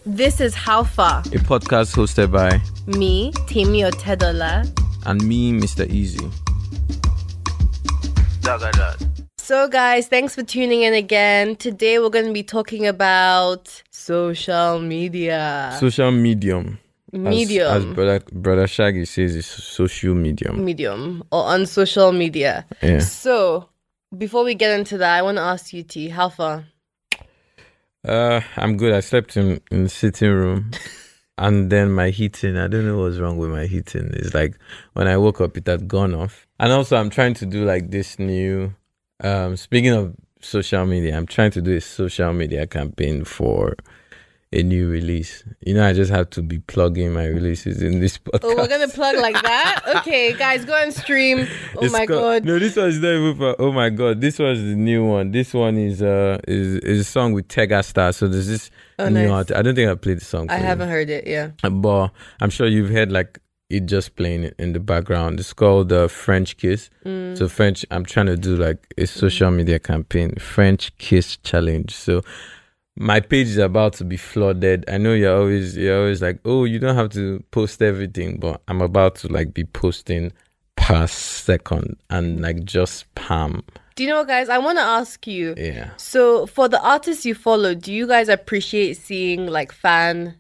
This is How Far? A podcast hosted by Me, Temi Otedola. And me, Mr. Eazi. So guys, thanks for tuning in again. Today we're going to be talking about social media. Social medium. Medium. As brother Shaggy says, it's social medium. Medium or on social media. Yeah. So, before we get into that, I want to ask you, T, how far? I'm good. I slept in the sitting room. And then my heating, I don't know what's wrong with my heating. It's like when I woke up, it had gone off. And also I'm trying to do like this new, speaking of social media, I'm trying to do a social media campaign for a new release. You know, I just have to be plugging my releases in this podcast. Oh, we're going to plug like that? Okay, guys, go and stream. God. No, this one is not even for, oh my God. This was the new one. This one is a song with Tega Star. So there's this new art. I don't think I played the song for I haven't heard it, yeah. But I'm sure you've heard like it just playing in the background. It's called French Kiss. So French, I'm trying to do like a social media campaign, French Kiss Challenge. So my page is about to be flooded. I know you're always like, oh, you don't have to post everything, but I'm about to like be posting per second and like just spam. Do you know what, guys? I want to ask you. Yeah. So for the artists you follow, do you guys appreciate seeing like fan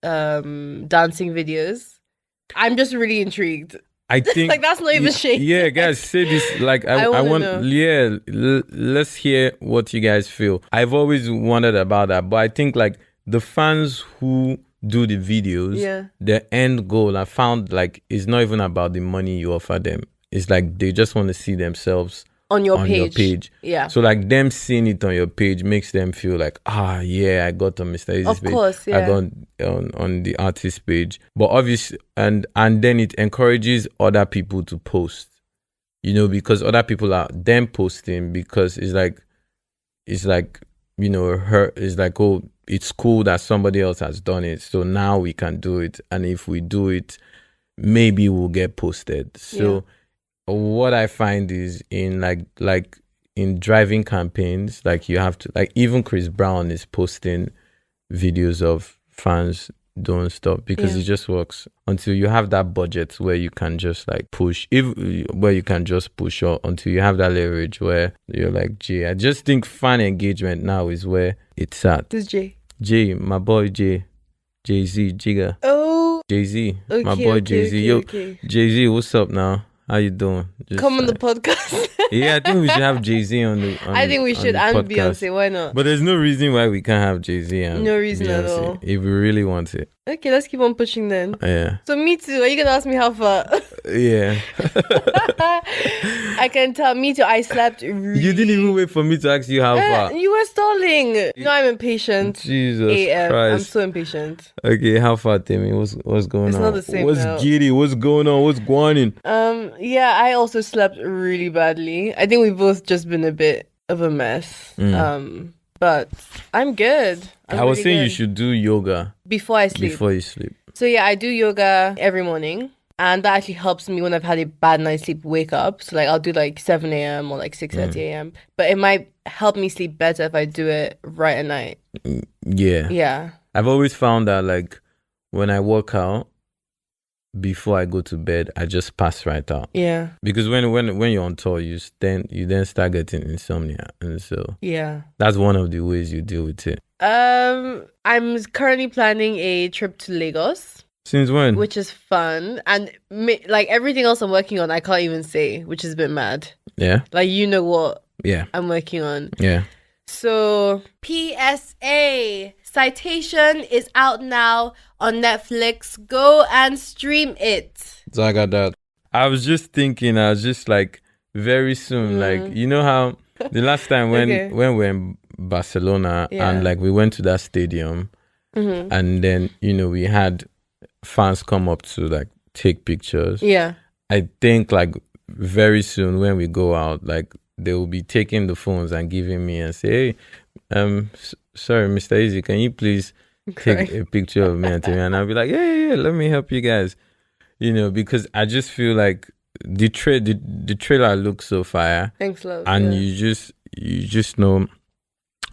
dancing videos? I'm just really intrigued. I think like that's not even shade. Yeah, guys, say this. Like I want. Know. Yeah, let's hear what you guys feel. I've always wondered about that, but I think like the fans who do the videos, their end goal, I found like is not even about the money you offer them. It's like they just want to see themselves on your page. Yeah. So like them seeing it on your page makes them feel like, I got on Mr. Eazi's page. Of course, yeah. I got on the artist page. But obviously, and then it encourages other people to post, you know, because other people are then posting because it's like, you know, it's like, oh, it's cool that somebody else has done it. So now we can do it. And if we do it, maybe we'll get posted. So what I find is in like in driving campaigns, like you have to, like even Chris Brown is posting videos of fans don't stop because it just works until you have that budget where you can just like push, where you can just push, or until you have that leverage where you're like, Jay. I just think fan engagement now is where it's at. Who's Jay? Jay, my boy Jay. Jay-Z, Jigga. Oh. Jay-Z, my boy Jay-Z. Yo, Jay-Z, what's up now? How you doing? Come on the podcast. Yeah, I think we should have Jay-Z on the I think we should, and Beyonce. Why not? But there's no reason why we can't have Jay-Z and no reason Beyonce, at all. if we really want it. Okay, let's keep on pushing then. Yeah. So me too. Are you gonna ask me how far? Yeah. I can tell. Me too. I slept. You didn't even wait for me to ask you how far. You were stalling. No, I'm impatient. Jesus AF. Christ. I'm so impatient. Okay, how far, Temi? What's going on? It's not the same. What's giddy? What's going on? What's going on? Yeah, I also slept really badly. I think we've both just been a bit of a mess. But I'm good. I was saying you should do yoga before I sleep. Before you sleep. So yeah, I do yoga every morning. And that actually helps me when I've had a bad night's sleep wake up. So like I'll do like 7 a.m. or like 6:30 a.m. But it might help me sleep better if I do it right at night. Yeah. Yeah. I've always found that like when I work out, before I go to bed, I just pass right out. Yeah. Because when you're on tour, you then start getting insomnia, and so that's one of the ways you deal with it. I'm currently planning a trip to Lagos. Since when? Which is fun, and like everything else I'm working on, I can't even say, which is a bit mad. Yeah. Like you know what? Yeah. I'm working on. Yeah. So PSA. Citation is out now on Netflix. Go and stream it. So I got that. I was just thinking, like very soon, like, you know how the last time when we were in Barcelona and like we went to that stadium and then, you know, we had fans come up to like take pictures. Yeah. I think like very soon when we go out, like they will be taking the phones and giving me and say, hey, sorry, Mr. Eazi, can you please take a picture of me and Temi? And I'll be like, yeah, let me help you guys. You know, because I just feel like the trailer looks so fire. Thanks, love. And you just know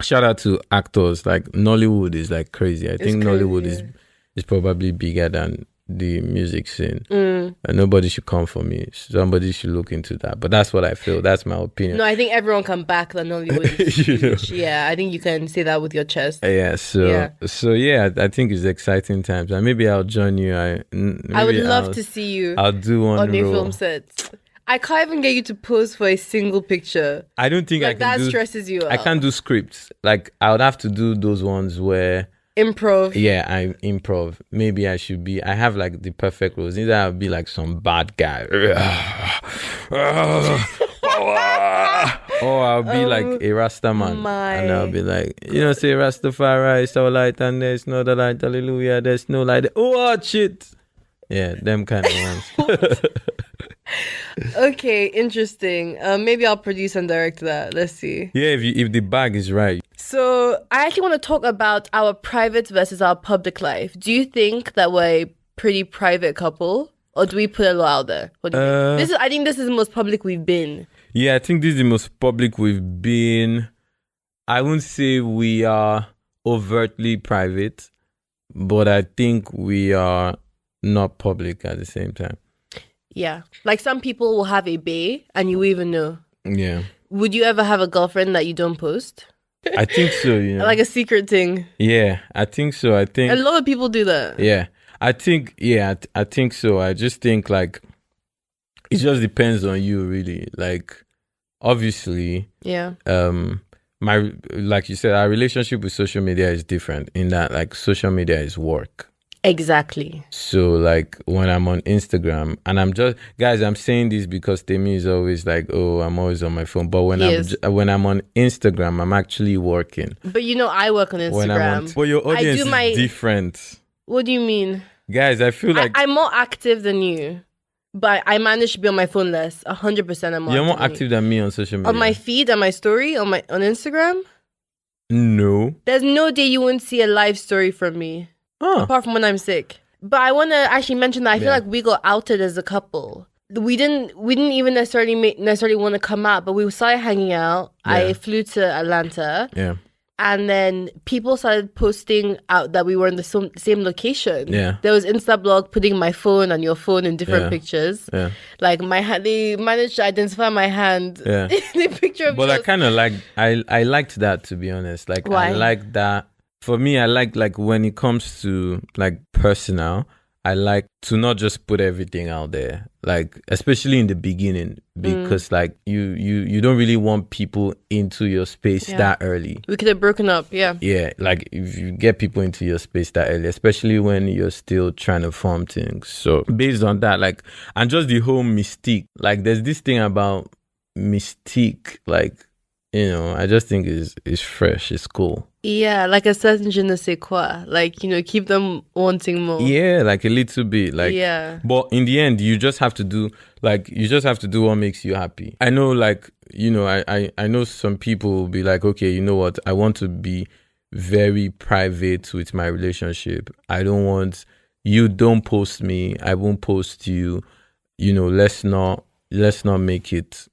shout out to actors. Like Nollywood is like crazy. I think Nollywood is probably bigger than the music scene. And nobody should come for me. Somebody should look into that. But that's what I feel. That's my opinion. No, I think everyone can back that Nollywood is huge. Yeah, I think you can say that with your chest. Yeah, so I think it's exciting times. And maybe I'll join you. I would love to see you. I'll do one on a film set. I can't even get you to pose for a single picture. I don't think I can that stresses you out. I can't do scripts. Like I would have to do those ones where improv. Yeah, I improv. Maybe I should be. I have like the perfect roles. Either I'll be like some bad guy, or I'll be like a Rasta man, and I'll be like, say Rastafari is our light, and there's no other light. Hallelujah. There's no light. Watch it. Yeah, them kind of ones. Okay, interesting. Maybe I'll produce and direct that. Let's see. Yeah, if the bag is right. So I actually want to talk about our private versus our public life. Do you think that we're a pretty private couple, or do we put a lot out there? What do you think? I think this is the most public we've been. Yeah, I think this is the most public we've been. I wouldn't say we are overtly private, but I think we are not public at the same time. Yeah. Like some people will have a bae and you even know. Yeah. Would you ever have a girlfriend that you don't post? I think so, Like a secret thing. Yeah, I think so. I think a lot of people do that. Yeah. I think so. I just think like it just depends on you really. Like obviously, yeah. Like you said, our relationship with social media is different in that like social media is work. Exactly. So like when I'm on Instagram and I'm saying this because Temi is always like, oh, I'm always on my phone. But when I'm on Instagram, I'm actually working. But I work on Instagram. But your audience is different. What do you mean? Guys, I feel like I'm more active than you. But I managed to be on my phone less. 100% I'm more You're more active than me on social media. On my feed, on my story, on Instagram? No. There's no day you wouldn't see a live story from me. Apart from when I'm sick. But I want to actually mention that I feel like we got outed as a couple. We didn't even necessarily want to come out, but we started hanging out. Yeah. I flew to Atlanta. Yeah. And then people started posting out that we were in the same location. Yeah. There was Instablog putting my phone and your phone in different pictures. Yeah. Like my hand, they managed to identify my hand in the picture of But I kind of I liked that, to be honest. Like, why? I like that. For me, I like when it comes to like personal, I like to not just put everything out there, like especially in the beginning, because like you don't really want people into your space that early. We could have broken up, yeah. Yeah, like if you get people into your space that early, especially when you're still trying to form things. So based on that, like, and just the whole mystique, like there's this thing about mystique, like, I just think it's fresh, it's cool. Yeah, like a certain je ne sais quoi. Like, keep them wanting more. Yeah, like a little bit. Like, yeah. But in the end, you just have to do what makes you happy. I know, like, I know some people will be like, okay, you know what? I want to be very private with my relationship. I don't want, you don't post me. I won't post you. Let's not make it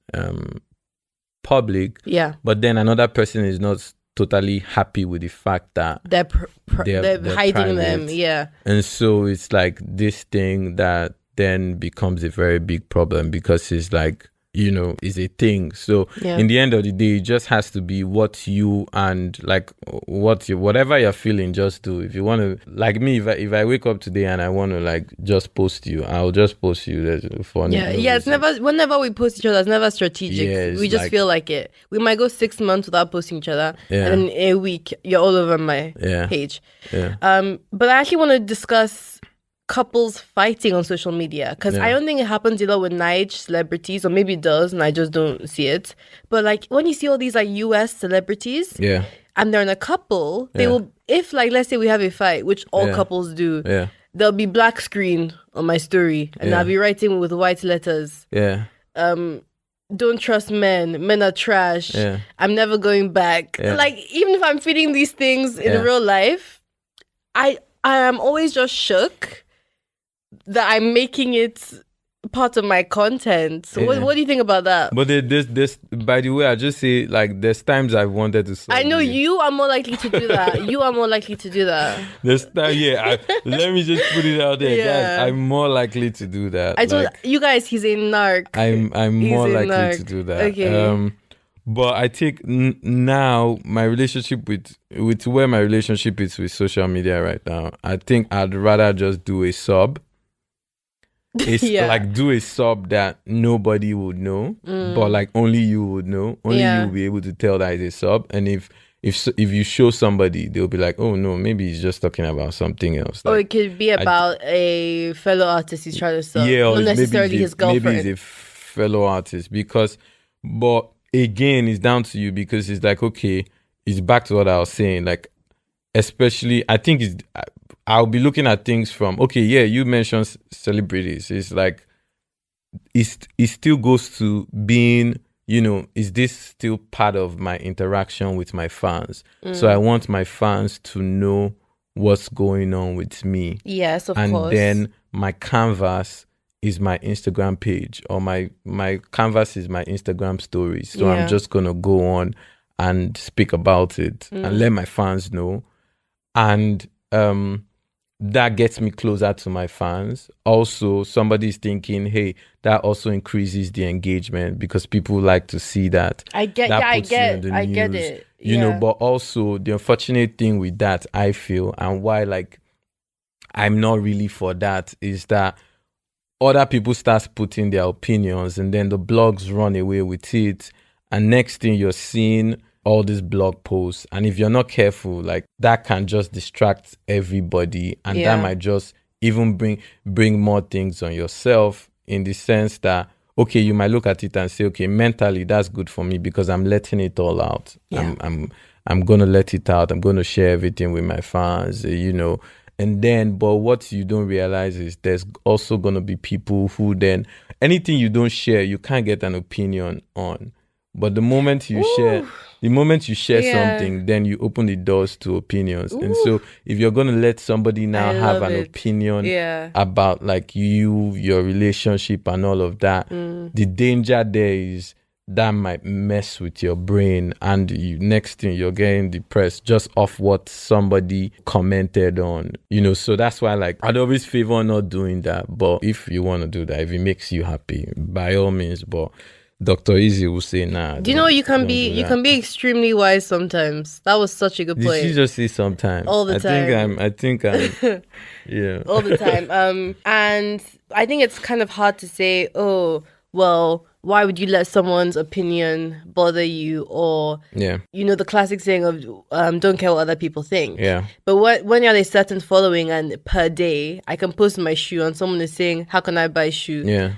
public. Yeah. But then another person is not totally happy with the fact that they're hiding private. Them. Yeah. And so it's like this thing that then becomes a very big problem because it's like, is a thing. So in the end of the day, it just has to be what you and like whatever you're feeling, just do. If you want to, like me, if I wake up today and I want to like just post you, I'll just post you. There's fun. Yeah. It's never, whenever we post each other, it's never strategic. Yeah, we just feel like it. We might go 6 months without posting each other. Yeah. And then in a week, you're all over my page. Yeah. But I actually want to discuss couples fighting on social media, because I don't think it happens either with Nige celebrities, or maybe it does and I just don't see it. But like when you see all these like US celebrities and they're in a couple, they will, if like let's say we have a fight, which all couples do, there'll be black screen on my story and I'll be writing with white letters. Don't trust men are trash. I'm never going back. Like even if I'm feeling these things in real life, I am always just shook that I'm making it part of my content. So what do you think about that? But this by the way, I just say like there's times I've wanted to sub I know you are more likely to do that. You are more likely to do that. There's time, let me just put it out there, guys. I'm more likely to do that. I told you guys he's a narc. I'm more likely to do that. Okay. But I think now my relationship with where my relationship is with social media right now, I think I'd rather just do a sub. It's like do a sub that nobody would know, but like only you would know. Only you will be able to tell that it's a sub. And if you show somebody, they'll be like, oh no, maybe he's just talking about something else. Like, or it could be about a fellow artist he's trying to sub. Yeah, not necessarily his girlfriend. Maybe he's a fellow artist but again, it's down to you because it's like, okay, it's back to what I was saying. Like, especially, I think I'll be looking at things from, okay, yeah, you mentioned celebrities. It's like, it still goes to being, is this still part of my interaction with my fans? So I want my fans to know what's going on with me. Yes, of course. And then my canvas is my Instagram page, or my canvas is my Instagram stories. So I'm just going to go on and speak about it and let my fans know. And that gets me closer to my fans. Also, somebody's thinking, hey, that also increases the engagement because people like to see that. I get it. But also the unfortunate thing with that, I feel, and why like I'm not really for that, is that other people start putting their opinions and then the blogs run away with it. And next thing you're seeing all these blog posts, and if you're not careful, like that can just distract everybody, and that might just even bring more things on yourself, in the sense that, okay, you might look at it and say, okay, mentally that's good for me because I'm letting it all out. I'm gonna let it out. I'm gonna share everything with my fans, and then, but what you don't realize is there's also gonna be people who then anything you don't share, you can't get an opinion on. But the moment you share something, then you open the doors to opinions. And so if you're going to let somebody now have an opinion about like your relationship and all of that, the danger there is that might mess with your brain, and next thing you're getting depressed just off what somebody commented on, so that's why like I'd always favor not doing that. But if you want to do that, if it makes you happy, by all means. But Dr. Eazi will say, nah. Do you know you can be extremely wise sometimes? That was such a good point. Did she just say sometimes? All the time. I think I'm yeah. All the time. And I think it's kind of hard to say, oh, well, why would you let someone's opinion bother you? Or, the classic saying of don't care what other people think. Yeah. But when you're a certain following and per day, I can post my shoe and someone is saying, how can I buy a shoe? Yeah.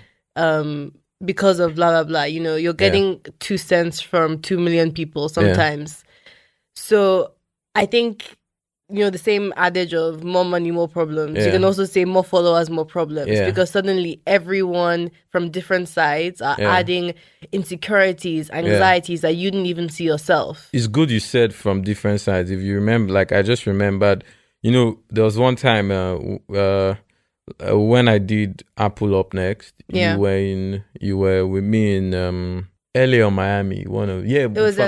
Because of blah, blah, blah. You're getting 2 cents from 2 million people sometimes. So I think, the same adage of more money, more problems. You can also say more followers, more problems. Because suddenly everyone from different sides are adding insecurities, anxieties that you didn't even see yourself. It's good you said from different sides. If you remember, like I just remembered, there was one time when I did Apple Up Next, you were with me in LA or Miami. It was LA.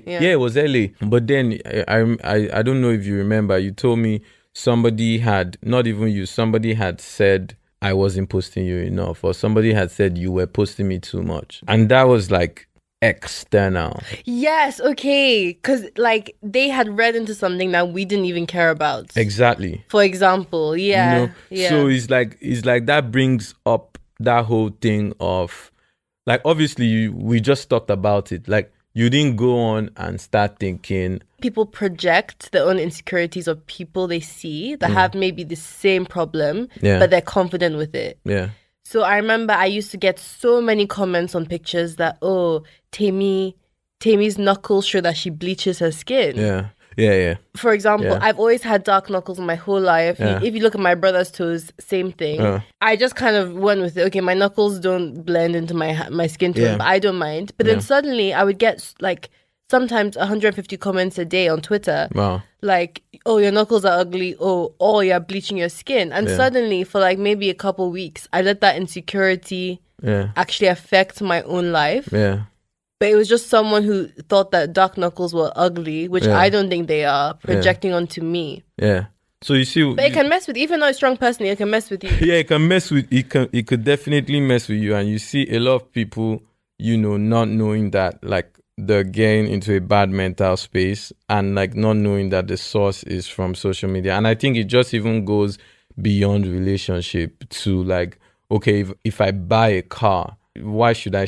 Yeah, it was LA. But then I don't know if you remember, you told me somebody had, not even you, somebody had said I wasn't posting you enough, or somebody had said you were posting me too much. And that was like external. Yes, okay. Because like they had read into something that we didn't even care about. Exactly. For example, So it's like that brings up that whole thing of like, obviously we just talked about it. Like you didn't go on and start thinking. People project their own insecurities of people they see that have maybe the same problem, but they're confident with it. Yeah. So I remember I used to get so many comments on pictures that, oh, Temi's knuckles show that she bleaches her skin. Yeah. For example, I've always had dark knuckles my whole life. If you look at my brother's toes, same thing. I just kind of went with it. Okay, my knuckles don't blend into my skin tone, but I don't mind. But then suddenly I would get like sometimes 150 comments a day on Twitter. Wow. Like, oh, your knuckles are ugly. Oh, you're bleaching your skin. And suddenly, for like maybe a couple weeks, I let that insecurity actually affect my own life. Yeah. But it was just someone who thought that dark knuckles were ugly, which I don't think they are, projecting onto me. Yeah. So you see, but it can mess with, even though it's strong person, it can mess with you. Yeah, it can mess with. It could definitely mess with you, and you see a lot of people, not knowing that, like, they're getting into a bad mental space, and like not knowing that the source is from social media. And I think it just even goes beyond relationship to, like, okay, if I buy a car, why should I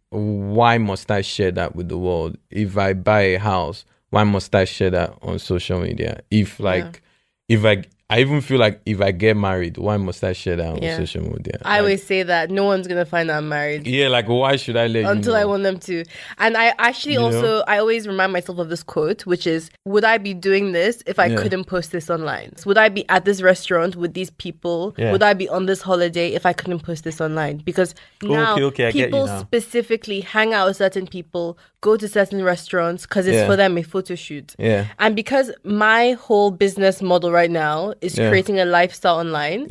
why must I share that with the world? If I buy a house, why must I share that on social media? If I even feel like if I get married, why must I share that on social media? I always say that no one's going to find out I'm married. Yeah, like, why should I let until you know? I want them to. And I actually I always remind myself of this quote, which is, would I be doing this if I couldn't post this online? Would I be at this restaurant with these people? Yeah. Would I be on this holiday if I couldn't post this online? Because now people specifically hang out with certain people, go to certain restaurants because it's for them a photo shoot. Yeah. And because my whole business model right now is creating a lifestyle online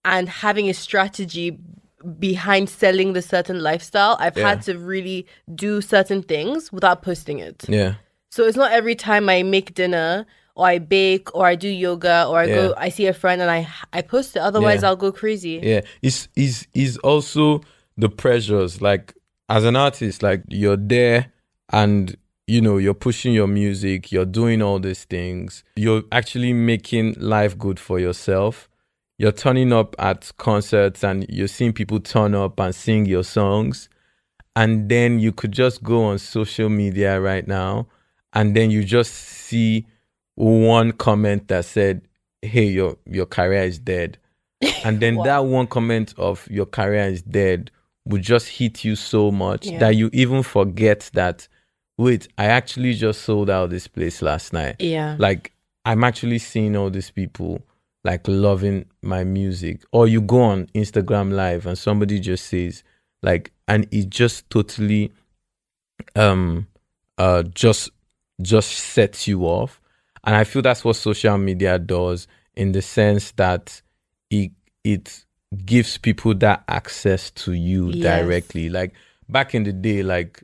and having a strategy behind selling the certain lifestyle, I've had to really do certain things without posting it. Yeah. So it's not every time I make dinner or I bake or I do yoga or I see a friend and I post it. Otherwise I'll go crazy. Yeah. It's also the pressures. Like, as an artist, like, you're there and you're pushing your music, you're doing all these things. You're actually making life good for yourself. You're turning up at concerts and you're seeing people turn up and sing your songs. And then you could just go on social media right now and then you just see one comment that said, hey, your career is dead. And then that one comment of your career is dead would just hit you so much that you even forget that, wait, I actually just sold out this place last night. Yeah. Like, I'm actually seeing all these people like loving my music. Or you go on Instagram Live and somebody just says, like, and it just totally just sets you off. And I feel that's what social media does, in the sense that it gives people that access to you directly. Like, back in the day, like,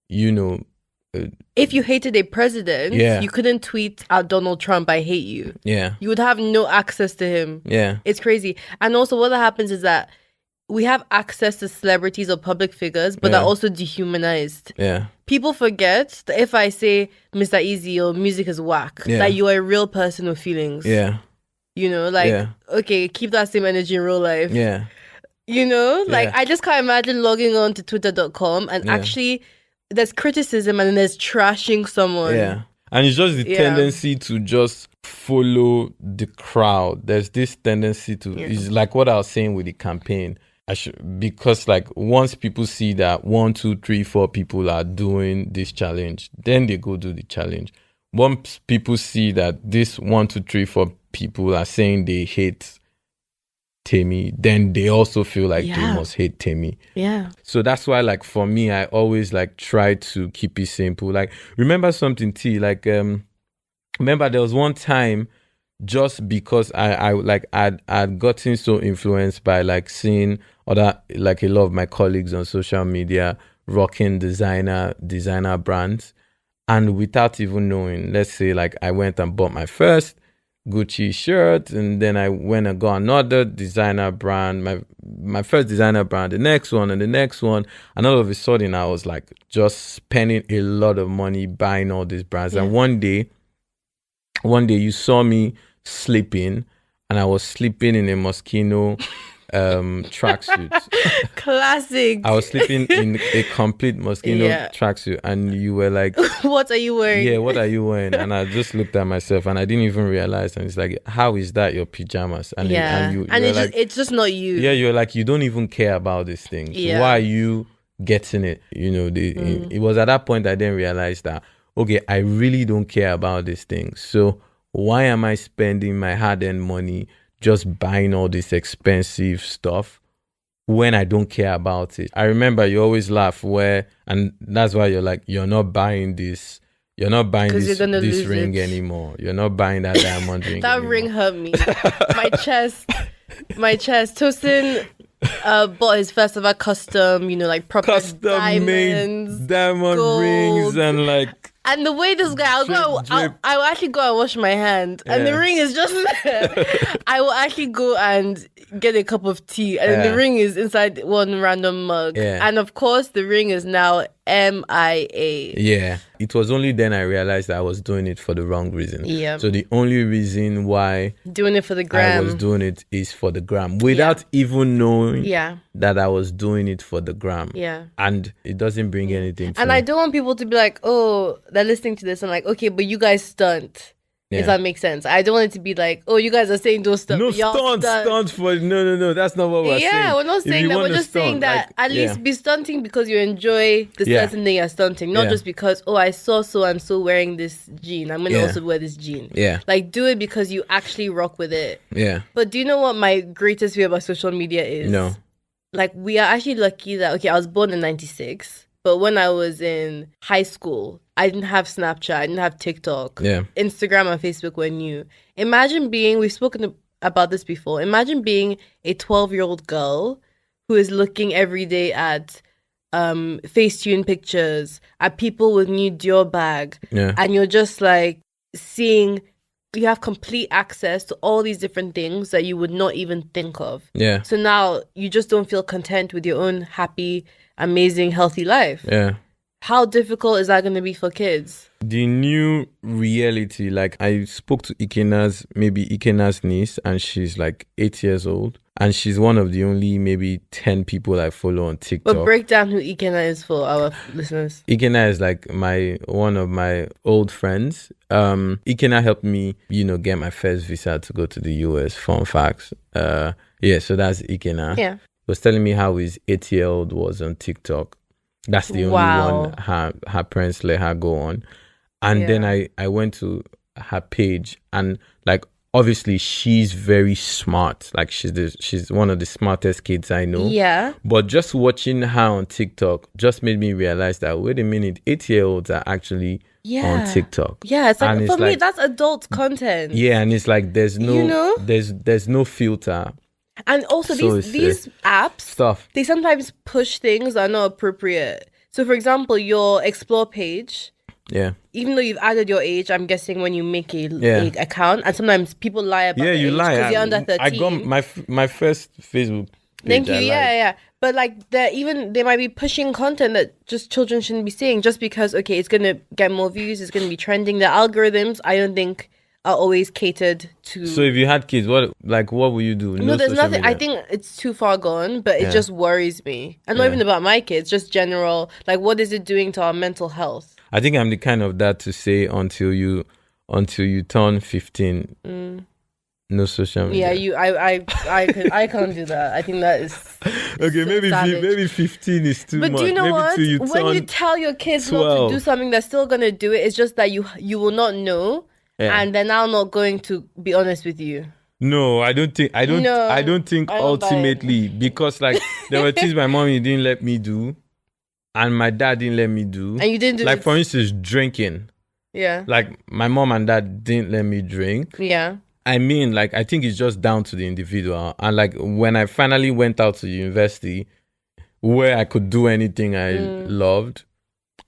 if you hated a president, you couldn't tweet at Donald Trump, I hate you. Yeah. You would have no access to him. Yeah. It's crazy. And also what happens is that we have access to celebrities or public figures, but they're also dehumanized. Yeah. People forget that if I say Mr. Eazi or music is whack, that you are a real person with feelings. Yeah. Okay, keep that same energy in real life. Yeah. I just can't imagine logging on to twitter.com and actually there's criticism and then there's trashing someone. Yeah. And it's just the tendency to just follow the crowd. There's this tendency to, it's like what I was saying with the campaign. Because like once people see that 1, 2, 3, 4 people are doing this challenge, then they go do the challenge. Once people see that this 1, 2, 3, 4 people are saying they hate Temi, then they also feel like they must hate Temi. Yeah. So that's why, like, for me, I always like try to keep it simple. Like, remember something, T? Like, remember there was one time, just because I'd gotten so influenced by like seeing other, like, a lot of my colleagues on social media rocking designer brands, and without even knowing, let's say like I went and bought my first Gucci shirt, and then I went and got another designer brand, my first designer brand, the next one and the next one, and all of a sudden I was like just spending a lot of money buying all these brands. And one day you saw me sleeping, and I was sleeping in a Moschino tracksuit. Classic. I was sleeping in a complete Moschino tracksuit, and you were like, what are you wearing? Yeah, what are you wearing? And I just looked at myself and I didn't even realize, and it's like, how is that your pajamas? And it's just not you. Yeah, you're like, you don't even care about these things. Why are you getting it? It was at that point I didn't realize that, okay, I really don't care about these things. So why am I spending my hard-earned money just buying all this expensive stuff when I don't care about it. I remember you always laugh and that's why you're like, you're not buying this. You're not buying this ring anymore. You're not buying that diamond ring that anymore. ring hurt me. My chest. Tosin bought his first ever custom, like proper diamonds, diamond gold rings, and like. And the way this guy, I will actually go and wash my hand, and the ring is just there. I will actually go and get a cup of tea, and the ring is inside one random mug. Yeah. And of course, the ring is now MIA. Yeah. It was only then I realized that I was doing it for the wrong reason. Yeah. So the only reason why doing it for the gram, I was doing it is for the gram, without even knowing that I was doing it for the gram. Yeah. And it doesn't bring anything to me. I don't want people to be like, oh, they're listening to this and like, okay, but you guys stunt. Yeah. If that makes sense. I don't want it to be like, oh, you guys are saying those stuff. No, stunt for no. That's not what we're saying. Yeah, we're not saying that. We're just saying that at least be stunting because you enjoy the certain thing you're stunting, not just because, oh, I saw so and so wearing this jean. I'm gonna also wear this jean. Yeah. Like do it because you actually rock with it. Yeah. But do you know what my greatest fear about social media is? No. Like we are actually lucky that I was born in 96. But when I was in high school, I didn't have Snapchat, I didn't have TikTok. Yeah. Instagram and Facebook were new. Imagine we've spoken about this before, imagine being a 12-year-old girl who is looking every day at Facetune pictures, at people with new Dior bag. Yeah. And you're just like seeing, you have complete access to all these different things that you would not even think of. Yeah. So now you just don't feel content with your own happy, amazing, healthy life. Yeah. How difficult is that going to be for kids? The new reality, like I spoke to Ikena's niece, and she's like 8 years old. And she's one of the only maybe 10 people I follow on TikTok. But break down who Ikena is for our listeners. Ikena is like one of my old friends. Ikena helped me, get my first visa to go to the US. Fun facts. So that's Ikena. Yeah. He was telling me how his 8-year-old was on TikTok. That's the only one her parents let her go on. And then I went to her page, and like obviously she's very smart. Like she's one of the smartest kids I know. Yeah. But just watching her on TikTok just made me realize that wait a minute, 8-year-olds are actually on TikTok. Yeah, it's like for me that's adult content. Yeah, and it's like there's no there's no filter. And also these apps, they sometimes push things that are not appropriate. So for example, your explore page, even though you've added your age, I'm guessing when you make a account, and sometimes people lie about you lie because you're under 13. I got my first Facebook page. Thank you. But like they might be pushing content that just children shouldn't be seeing just because it's gonna get more views, it's gonna be trending. The algorithms, I don't think, are always catered to. So if you had kids, what would you do? No, there's nothing. Media. I think it's too far gone, but it just worries me. And not even about my kids, just general. Like, what is it doing to our mental health? I think I'm the kind of dad to say until you turn 15, no social media. Yeah, I can't do that. I think that is okay. Maybe 15 is too much. But do you know what? When you tell your kids 12. Not to do something, they're still gonna do it. It's just that you will not know. Yeah. And they're now not going to be honest with you. No, I don't think ultimately, because like there were things my mommy didn't let me do and my dad didn't let me do. And you didn't do like for instance, drinking. Yeah. Like my mom and dad didn't let me drink. Yeah. I mean, like I think it's just down to the individual. And like when I finally went out to university where I could do anything I loved,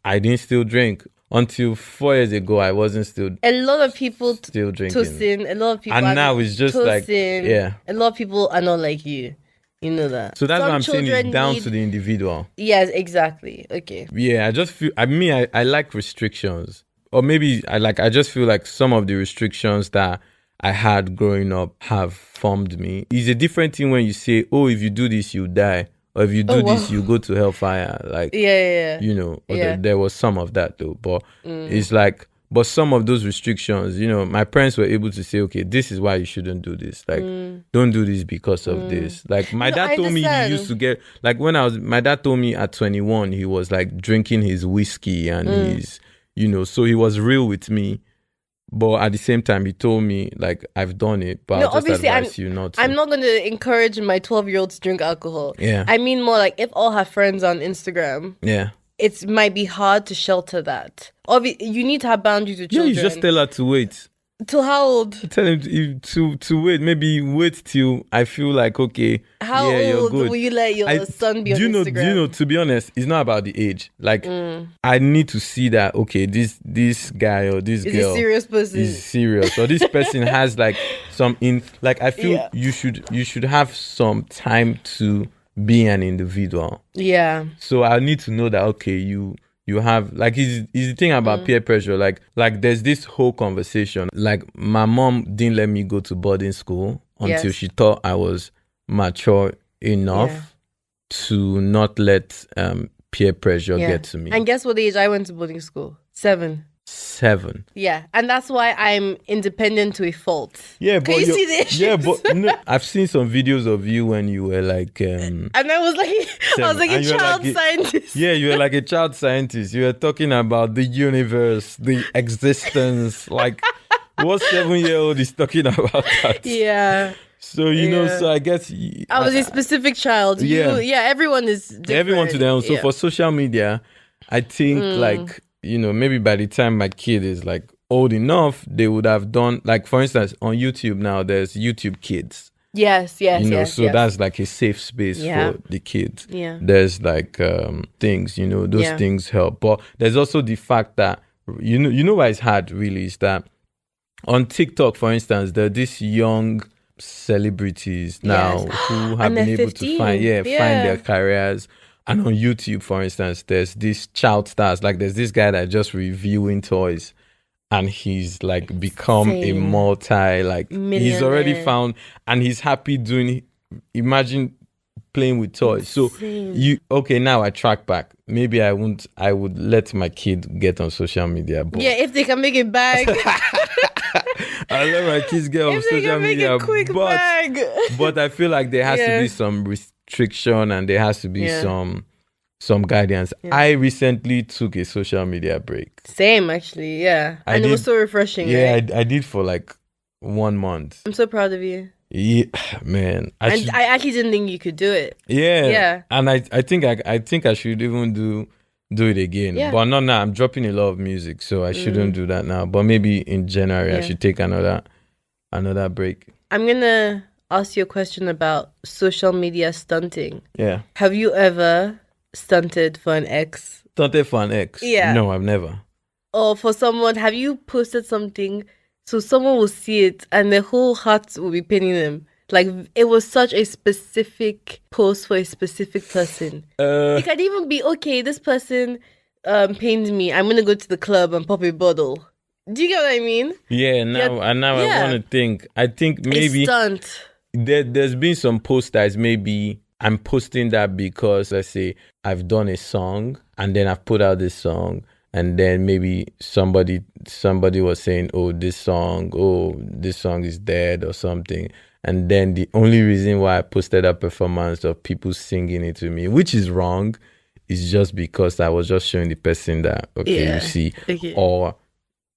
I didn't still drink. Until 4 years ago, I wasn't still. A lot of people still drinking. Tosin, a lot of people. And now it's just Tosin, a lot of people are not like you. You know that. So that's what I'm saying. It's down to the individual. Yes, exactly. Okay. Yeah, I just feel. I like restrictions, or maybe I just feel like some of the restrictions that I had growing up have formed me. It's a different thing when you say, "Oh, if you do this, you die." Or if you do this, you go to hellfire. Like, there was some of that though. But it's like, but some of those restrictions, my parents were able to say, okay, this is why you shouldn't do this. Like, don't do this because of this. Like, my dad told me he used to get, like, my dad told me at 21, he was like drinking his whiskey and his, so he was real with me. But at the same time, he told me, like, I've done it, but I'll just advise you not to. I'm not going to encourage my 12-year-old to drink alcohol. Yeah. I mean more like if all her friends on Instagram. Yeah. It might be hard to shelter that. You need to have boundaries with children. Yeah, you just tell her to wait. Till how old? Tell him to wait. Maybe wait till I feel like, okay, how old you're good. Will you let your son be on Instagram? Do you know, to be honest, it's not about the age. Like, I need to see that, okay, this guy or this girl is a serious person. Is serious. Or this person has like I feel you should have some time to be an individual. Yeah. So I need to know that, okay, you have, like, is the thing about peer pressure. Like there's this whole conversation. Like, my mom didn't let me go to boarding school until she thought I was mature enough to not let peer pressure get to me. And guess what age I went to boarding school? 7. Yeah, and that's why I'm independent to a fault. Yeah, but you see this? Yeah, but no, I've seen some videos of you when you were like, and I was like a child scientist. Yeah, you were like a child scientist. You were talking about the universe, the existence. Like, what 7-year-old is talking about that? Yeah. So you know, so I guess I was a specific child. Everyone is different. Everyone to their own. So for social media, I think like, you know, maybe by the time my kid is like old enough, they would have done, like, for instance, on YouTube now, there's YouTube Kids. Yes. You know, so that's like a safe space for the kids. Yeah. There's like things, you know, those things help. But there's also the fact that, you know why it's hard really is that on TikTok, for instance, there are these young celebrities now who have been able to find their careers. And on YouTube, for instance, there's these child stars. Like, there's this guy that just reviewing toys, and he's like become a he's already found, and he's happy doing. Imagine playing with toys. So now I track back. Maybe I would let my kid get on social media. But if they can make it back. I let my kids get on social media. But I feel like there has to be some restriction, and there has to be some guidance. I recently took a social media break. Same, actually, and it was so refreshing. I did for like 1 month. I'm so proud of you. Yeah, man. I actually didn't think you could do it. Yeah. And I think I should even do it again. But not now. I'm dropping a lot of music, so I shouldn't do that now. But maybe in January I should take another break. I'm gonna ask you a question about social media stunting. Yeah. Have you ever stunted for an ex? Stunted for an ex? Yeah. No, I've never. Or for someone, have you posted something so someone will see it and their whole heart will be paining them? Like, it was such a specific post for a specific person. It can even be, okay, this person pained me. I'm going to go to the club and pop a bottle. Do you get what I mean? Yeah, now I want to think. I think maybe... A stunt. There's been some posts that maybe I'm posting that because, let's say, I've done a song and then I've put out this song, and then maybe somebody was saying, this song is dead or something. And then the only reason why I posted a performance of people singing it to me, which is wrong, is just because I was just showing the person that, you see, or,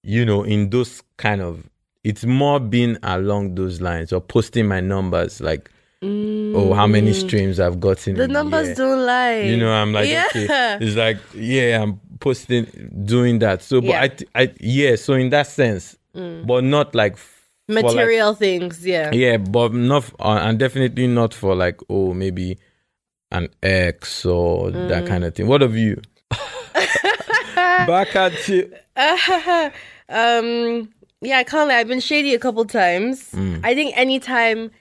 you know, in those kind of, it's more been along those lines, or posting my numbers, like, how many streams I've gotten. The numbers don't lie. You know, I'm like, okay, it's like, I'm posting, doing that. So, but so in that sense, but not like material things, Yeah, but not, and definitely not for like, maybe an ex or that kind of thing. What have you? Back at you. I can't lie. I've been shady a couple times. I think anytime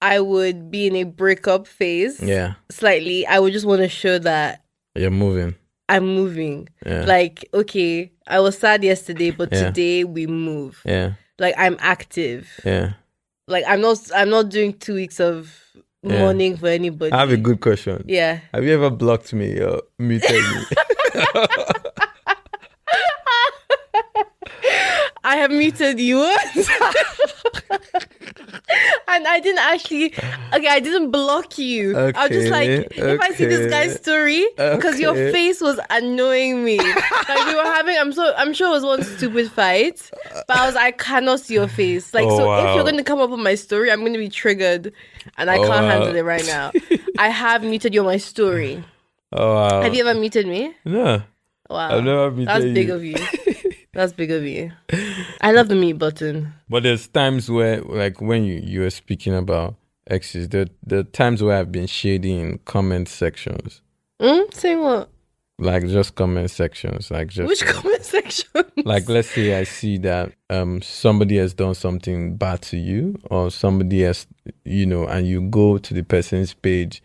I would be in a breakup phase, slightly, I would just want to show that you're moving. I'm moving. Like, okay, I was sad yesterday, but today we move. Like, I'm active. Like, I'm not doing 2 weeks of mourning for anybody. I have a good question. Yeah. Have you ever blocked me or muted me? I have muted you once. And I didn't actually. Okay, I didn't block you. I was just like, if I see this guy's story, because your face was annoying me. Like we were having. I'm sure it was one stupid fight, but I cannot see your face. Like if you're going to come up with my story, I'm going to be triggered, and I can't handle it right now. I have muted you on my story. Oh wow. Have you ever muted me? No. Wow. I've never muted That's big of you. That's big of you. I love the mute button. But there's times where, like, when you were speaking about exes, there are times where I've been shady in comment sections. Saying what? Like, just comment sections. Like, just which comment section? Like, let's say I see that somebody has done something bad to you, or somebody has, and you go to the person's page,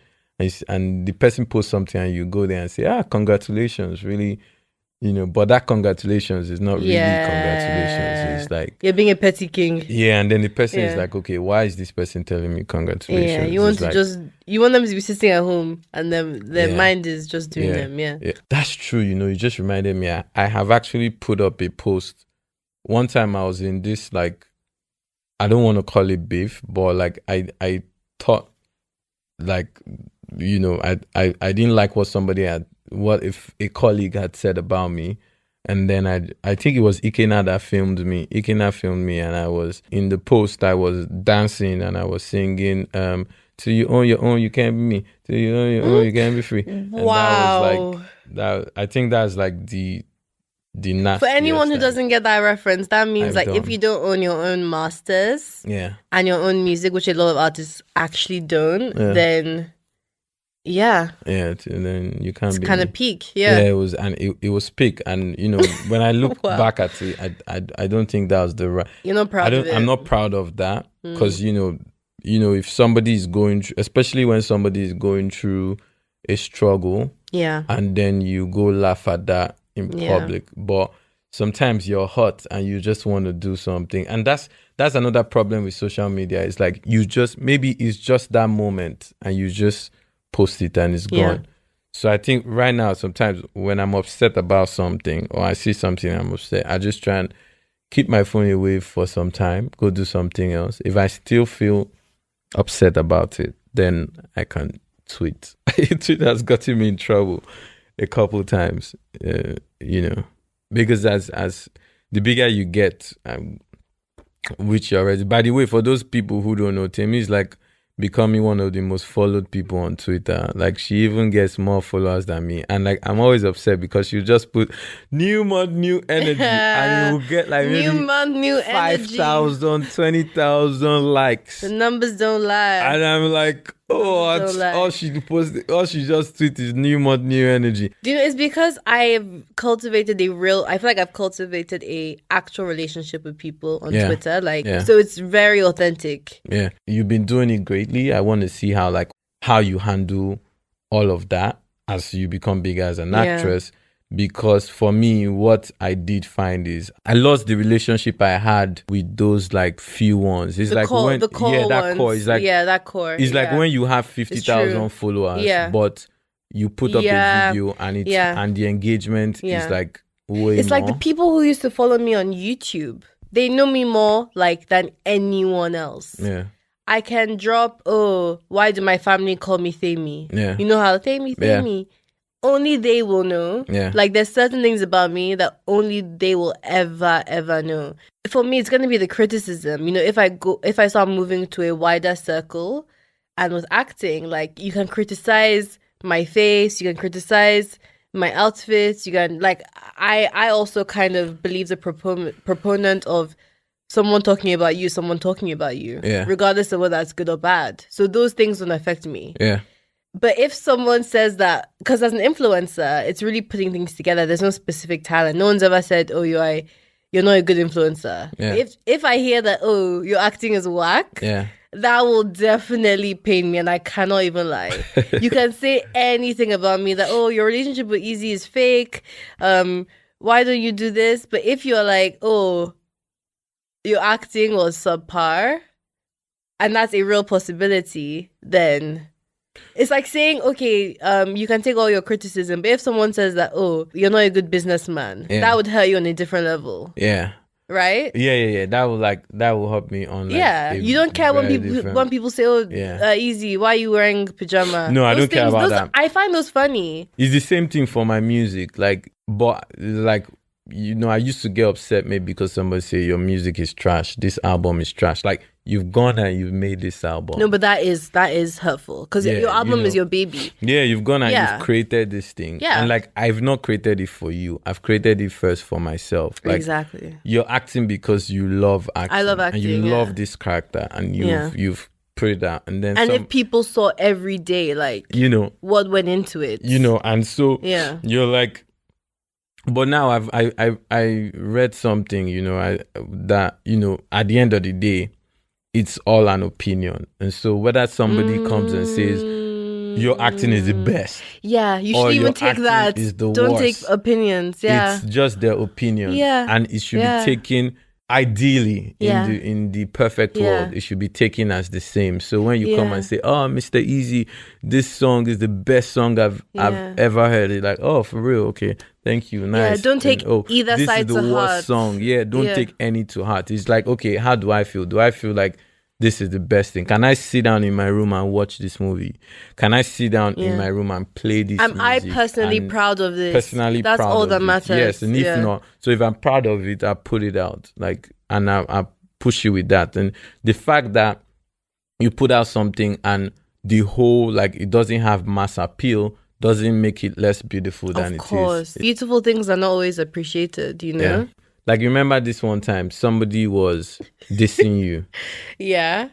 and the person posts something, and you go there and say, congratulations, really. But that congratulations is not really congratulations. It's like you're being a petty king. Yeah, and then the person is like, okay, why is this person telling me congratulations? Yeah, you want them to be sitting at home, and then their mind is just doing them. Yeah, that's true. You just reminded me. I have actually put up a post. One time I was in this, like, I don't want to call it beef, but like I thought, like, I didn't like what if a colleague had said about me, and then I think it was Ikena that filmed me. Ikena filmed me, and I was in the post. I was dancing and I was singing. Till you own your own, you can't be me. Till you own your own, you can't be free. And wow, that was like that. I think that's like the nastiest. For anyone who doesn't get that reference, that means if you don't own your own masters, and your own music, which a lot of artists actually don't, then. Yeah, and then you can't. It's kind of peak. Yeah, it was, and it was peak. And when I look back at it, I don't think that was the right. You're not proud of it. I'm not proud of that, because if somebody is going through, especially when somebody is going through a struggle, and then you go laugh at that in public, but sometimes you're hot and you just want to do something, and that's another problem with social media. It's like maybe it's just that moment, and you just post it and it's gone. So I think right now, sometimes when I'm upset about something, or I see something I'm upset, I just try and keep my phone away for some time, go do something else. If I still feel upset about it, then I can tweet. Tweet has gotten me in trouble a couple of times, because as the bigger you get, which you're already. By the way, for those people who don't know, Temi is like becoming one of the most followed people on Twitter. Like, she even gets more followers than me, and like I'm always upset because you just put new month, new energy, and you will get like new maybe month, new 5,000, 20,000 likes. The numbers don't lie, and I'm like, all she just tweets is new month, new energy. Do you know? It's because I've cultivated I feel like I've cultivated a actual relationship with people on Twitter. So it's very authentic. Yeah, you've been doing it greatly. I want to see how you handle all of that as you become bigger as an actress. Because for me, what I did find is I lost the relationship I had with those like few ones. It's like when that core is like that core. It's like when you have 50,000 followers, but you put up a video and and the engagement is like way It's more. like the people who used to follow me on YouTube. They know me more than anyone else. Yeah. I can drop, why do my family call me Temi? Yeah. You know how Temi? Yeah. Only they will know. Yeah. Like, there's certain things about me that only they will ever know. For me, it's going to be the criticism. If I start moving to a wider circle, and with acting, like, you can criticize my face, you can criticize my outfits, you can, like, I also kind of believe the proponent of someone talking about you, regardless of whether that's good or bad. So those things don't affect me. Yeah. But if someone says that, because as an influencer, it's really putting things together. There's no specific talent. No one's ever said, you're not a good influencer. Yeah. If I hear that, your acting is whack, that will definitely pain me, and I cannot even lie. You can say anything about me that, your relationship with Eazi is fake. Why don't you do this? But if you're like, your acting was subpar, and that's a real possibility, then it's like saying, okay, you can take all your criticism, but if someone says that, you're not a good businessman, that would hurt you on a different level. Yeah. right? Yeah. That will help me on. Like, you don't care when people say, "Oh, Eazi, why are you wearing pajama?" No, I don't care about that. I find those funny. It's the same thing for my music, but I used to get upset maybe because somebody say your music is trash, this album is trash. Like, you've gone and you've made this album. No, but that is hurtful because your album is your baby. Yeah, you've gone and you've created this thing. Yeah. And like, I've not created it for you. I've created it first for myself. Like, exactly. You're acting because you love acting. I love acting. And you love this character and you've put it out. And then if people saw every day, like, what went into it. And so you're like, but now I read something, that at the end of the day, it's all an opinion. And so whether somebody comes and says your acting is the best, you should even take that. Don't take opinions. Yeah, it's just their opinion. Yeah, and it should be taken. Ideally, in the perfect world, it should be taken as the same. So when you come and say, "Oh, Mr. Eazi, this song is the best song I've ever heard," it's like, "Oh, for real? Okay, thank you, nice." Yeah, don't take either side to heart. This is the worst song. Yeah, don't take any to heart. It's like, okay, how do I feel? Do I feel like this is the best thing? Can I sit down in my room and watch this movie? Can I sit down in my room and play this music? I personally proud of this? That's all that matters. Yes, and if not, so if I'm proud of it, I put it out. Like, and I push you with that. And the fact that you put out something and the whole, like, it doesn't have mass appeal doesn't make it less beautiful than it is. Of course. Beautiful things are not always appreciated, Yeah. Like, remember this one time, somebody was dissing you. Yeah.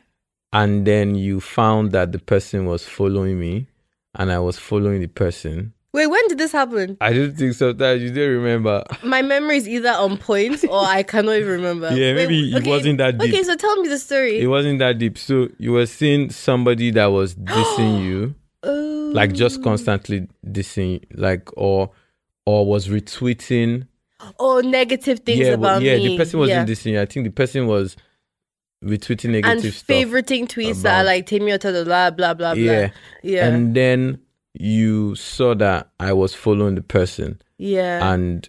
And then you found that the person was following me and I was following the person. Wait, when did this happen? I don't think sometimes you don't remember. My memory is either on point or I cannot even remember. Yeah, maybe it wasn't that deep. Okay, so tell me the story. It wasn't that deep. So you were seeing somebody that was dissing you. Like, just constantly dissing, like, or was retweeting. Oh, negative things about me. Yeah, the person wasn't dissing. I think the person was retweeting negative stuff. And favoriting tweets that are like Temi Otedola, blah, blah, blah. Yeah. And then you saw that I was following the person. Yeah. And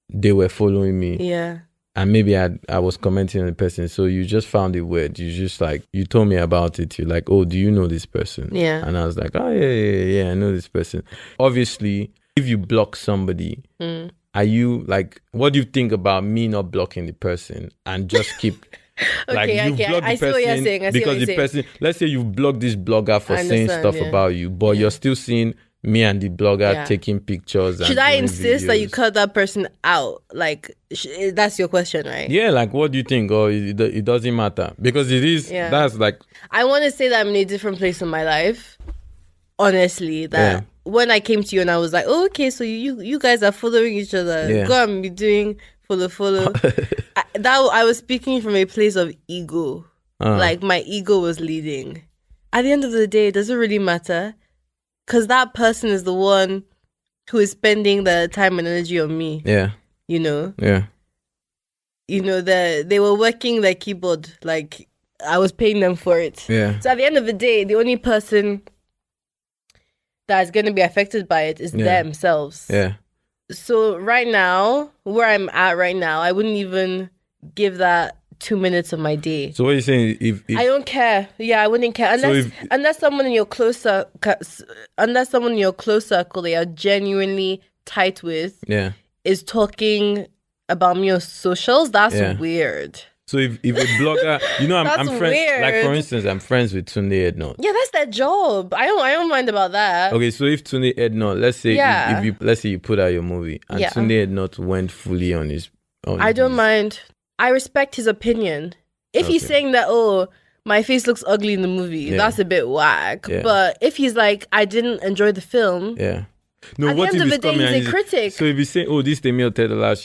they were following me. Yeah. And maybe I was commenting on the person. So you just found it weird. You just like, you told me about it. You're like, "Oh, do you know this person?" Yeah. And I was like, "Oh, yeah, I know this person." Obviously, if you block somebody, are you like, what do you think about me not blocking the person and just keep like, you block the person because the person, let's say you block this blogger for saying stuff about you, but you're still seeing me and the blogger taking pictures. Should I insist that you cut that person out? Like, that's your question, right? Yeah, like, what do you think? Or it doesn't matter because it is. That's like, I want to say that I'm in a different place in my life. Honestly, that when I came to you and I was like, "Oh, okay, so you guys are following each other. Go and be doing follow." I was speaking from a place of ego. Like, my ego was leading. At the end of the day, it doesn't really matter. Because that person is the one who is spending the time and energy on me. Yeah. Yeah. They were working their keyboard. Like, I was paying them for it. Yeah. So at the end of the day, the only person that's going to be affected by it is themselves. Yeah. So right now, where I'm at right now, I wouldn't even give that 2 minutes of my day. So what are you saying? If I don't care. Yeah, I wouldn't care unless someone in your close circle that you're genuinely tight with, is talking about me on socials. That's weird. So if a blogger, I'm friends. Weird. Like, for instance, I'm friends with Tunde Ednot. Yeah, that's their job. I don't mind about that. Okay, so if Tunde Ednot, let's say let's say you put out your movie and Tunde Ednot went fully on his. I don't mind. I respect his opinion. If he's saying that, "Oh, my face looks ugly in the movie," that's a bit whack. Yeah. But if he's like, "I didn't enjoy the film," no, at the end of the day, he's a critic. So if you say, "Oh, this Temi Otedola,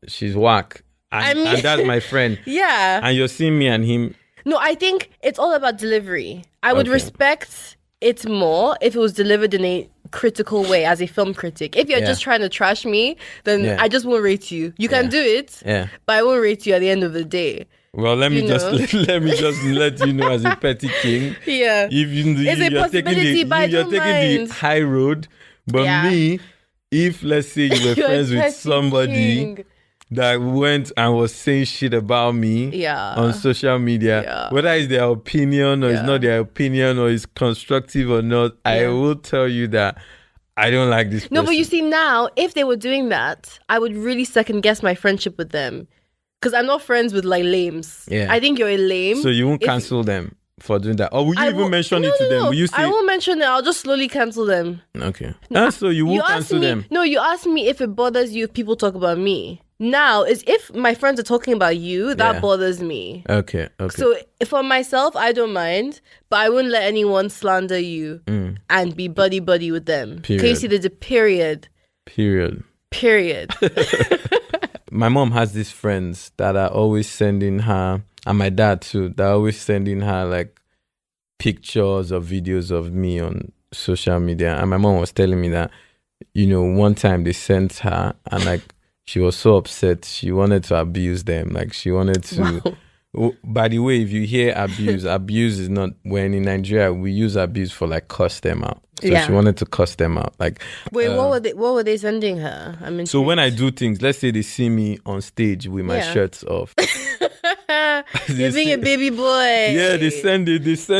she's whack," and that's my friend, and you're seeing me and him. No, I think it's all about delivery. I would respect it more if it was delivered in a critical way as a film critic. If you're just trying to trash me, then I just won't rate you. You can do it, but I won't rate you at the end of the day. Well, let me just let you know, as a petty king. Yeah, if you're taking the high road, but me, if let's say you were friends with somebody. that went and was saying shit about me on social media, whether it's their opinion or it's not their opinion or it's constructive or not, I will tell you that I don't like this person. No, but you see now, if they were doing that, I would really second guess my friendship with them. Because I'm not friends with like lames. Yeah. I think you're a lame. So you won't cancel them for doing that? Or will you even mention it to them? Will you say... I won't mention it. I'll just slowly cancel them. Okay. So you won't cancel them? No, you asked me if it bothers you if people talk about me. Now, is if my friends are talking about you, that bothers me. Okay. So for myself, I don't mind, but I wouldn't let anyone slander you and be buddy-buddy with them. Period. Can you see there's a period? Period. My mom has these friends that are always sending her, and my dad too, they're always sending her like pictures or videos of me on social media. And my mom was telling me that, one time they sent her and like, she was so upset. She wanted to abuse them. Like she wanted to. Wow. By the way, if you hear abuse is not, when in Nigeria we use abuse for like cuss them out. So she wanted to cuss them out. Like, wait, what were they sending her? I mean, so when I do things, let's say they see me on stage with my shirts off. You're being a baby boy. Yeah, they send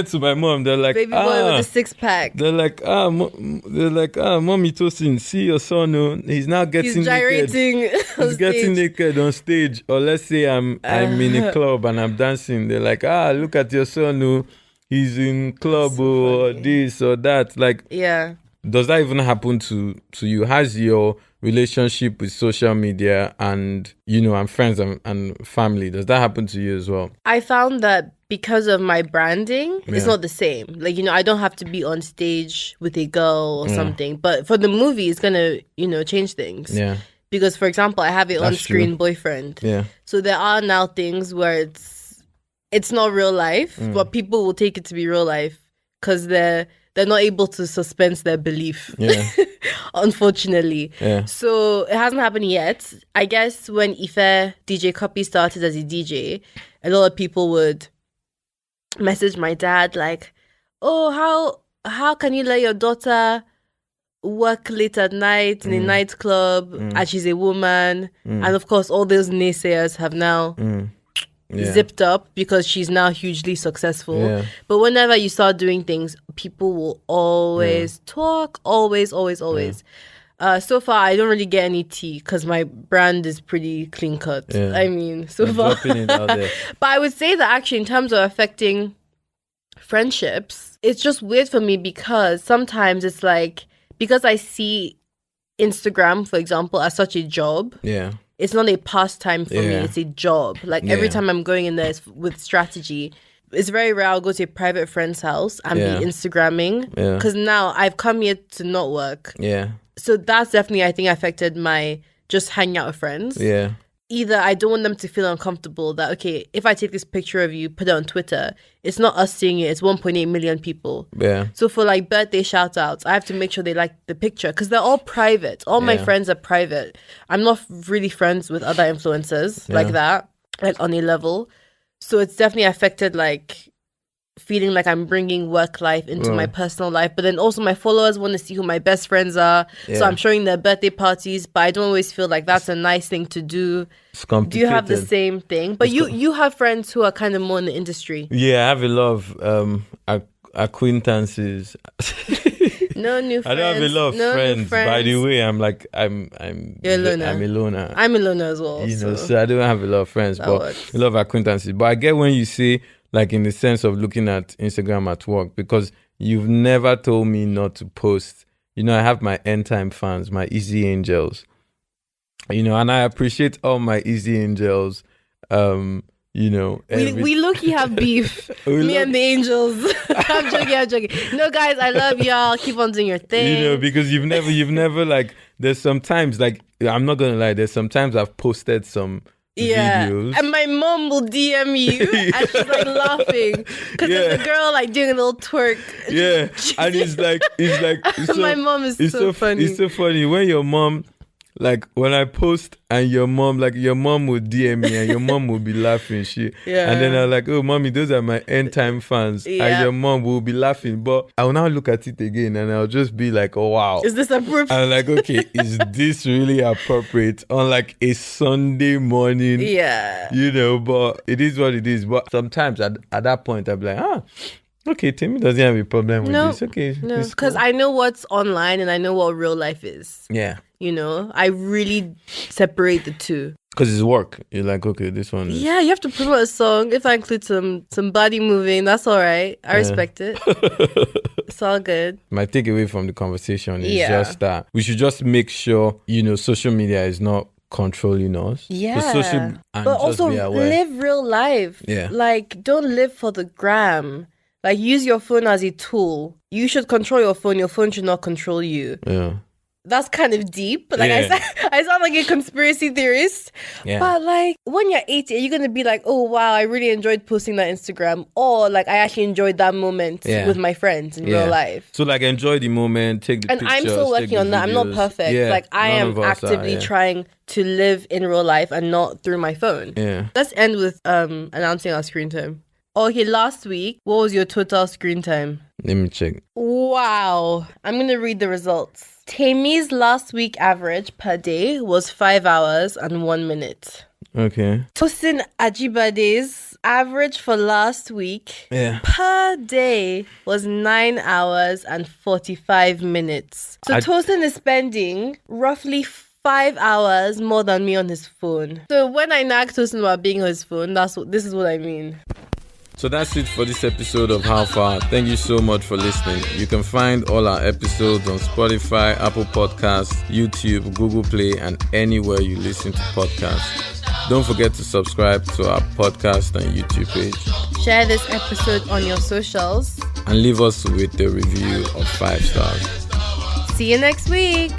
to my mom. They're like, baby boy with a 6-pack. They're like, mommy Tosin, see your son. He's now getting He's gyrating naked. He's getting naked on stage. Or let's say I'm in a club and I'm dancing. They're like, look at your son. He's in club or this or that. Like, does that even happen to you? Has your relationship with social media and friends and family, does that happen to you as well? I found that because of my branding, it's not the same. Like, I don't have to be on stage with a girl or something. But for the movie, it's gonna, change things. Yeah. Because, for example, I have an on-screen boyfriend. Yeah. So there are now things where it's not real life, but people will take it to be real life because they're not able to suspend their belief. Yeah. Unfortunately. Yeah. So it hasn't happened yet. I guess when Ife DJ Copy started as a DJ, a lot of people would message my dad like, oh, how can you let your daughter work late at night in a nightclub and she's a woman? And of course, all those naysayers have now zipped up because she's now hugely successful. Yeah. But whenever you start doing things, people will always talk, always. So far, I don't really get any tea because my brand is pretty clean cut. Yeah. I mean, so far. Dropping it out there. But I would say that actually in terms of affecting friendships, it's just weird for me because sometimes it's like, because I see Instagram, for example, as such a job. Yeah. It's not a pastime for me. It's a job. Like every time I'm going in there with strategy, it's very rare I'll go to a private friend's house and be Instagramming. Because now I've come here to not work. Yeah. So that's definitely, I think, affected my just hanging out with friends. Yeah. Either I don't want them to feel uncomfortable that, okay, if I take this picture of you, put it on Twitter, it's not us seeing it, it's 1.8 million people. Yeah. So for like birthday shout outs, I have to make sure they like the picture because they're all private. All my friends are private. I'm not really friends with other influencers like that, like on a level. So it's definitely affected like feeling like I'm bringing work life into my personal life. But then also my followers want to see who my best friends are. Yeah. So I'm showing their birthday parties, but I don't always feel like that's a nice thing to do. It's complicated. Do you have the same thing? But you have friends who are kind of more in the industry. Yeah, I have a lot of acquaintances. No new friends. I don't have a lot of friends. By the way, I'm You're a loner. I'm a loner. I'm a loner as well. So I don't have a lot of friends, but a lot of acquaintances. But I get when you say, like in the sense of looking at Instagram at work, because you've never told me not to post. I have my end time fans, my Eazi angels. And I appreciate all my Eazi angels. We low-key have beef. Me and the angels. I'm joking. No, guys, I love y'all. Keep on doing your thing. Because you've never like. There's sometimes like I'm not gonna lie. There's sometimes I've posted some. Videos. And my mom will DM you and she's like laughing because there's a girl like doing a little twerk. Yeah, and it's like so, my mom is so funny. It's so funny when your mom like when I post and your mom would DM me and your mom would be laughing shit. Yeah. And then I'm like, oh mommy, those are my end time fans. Yeah. And your mom will be laughing. But I'll now look at it again and I'll just be like, oh wow. Is this appropriate? I'm like, okay, is this really appropriate on like a Sunday morning? Yeah. You know, but it is what it is. But sometimes at that point I'll be like, okay, Temi doesn't have a problem with this. Okay. No, because cool. I know what's online and I know what real life is. Yeah. You know, I really separate the two. Because it's work. You're like, okay, this one is... Yeah, you have to promote a song. If I include some body moving, that's all right. I respect it. It's all good. My takeaway from the conversation is just that we should just make sure, social media is not controlling us. Yeah. But also live real life. Yeah. Like, don't live for the gram. Like, use your phone as a tool. You should control your phone. Your phone should not control you. Yeah. That's kind of deep. Like, I sound like a conspiracy theorist. Yeah. But, like, when you're 80, you're going to be like, oh, wow, I really enjoyed posting that Instagram. Or, like, I actually enjoyed that moment with my friends in real life. So, like, enjoy the moment, take the pictures. And I'm still working on that. I'm not perfect. Yeah, like, I am actively trying to live in real life and not through my phone. Yeah. Let's end with announcing our screen time. Okay, last week, what was your total screen time? Let me check. Wow. I'm going to read the results. Temi's last week average per day was 5 hours and 1 minute. Okay. Tosin Ajibade's average for last week per day was 9 hours and 45 minutes. So Tosin is spending roughly 5 hours more than me on his phone. So when I nag Tosin about being on his phone, this is what I mean. So that's it for this episode of How Far. Thank you so much for listening. You can find all our episodes on Spotify, Apple Podcasts, YouTube, Google Play, and anywhere you listen to podcasts. Don't forget to subscribe to our podcast and YouTube page. Share this episode on your socials. And leave us with a review of 5 stars. See you next week.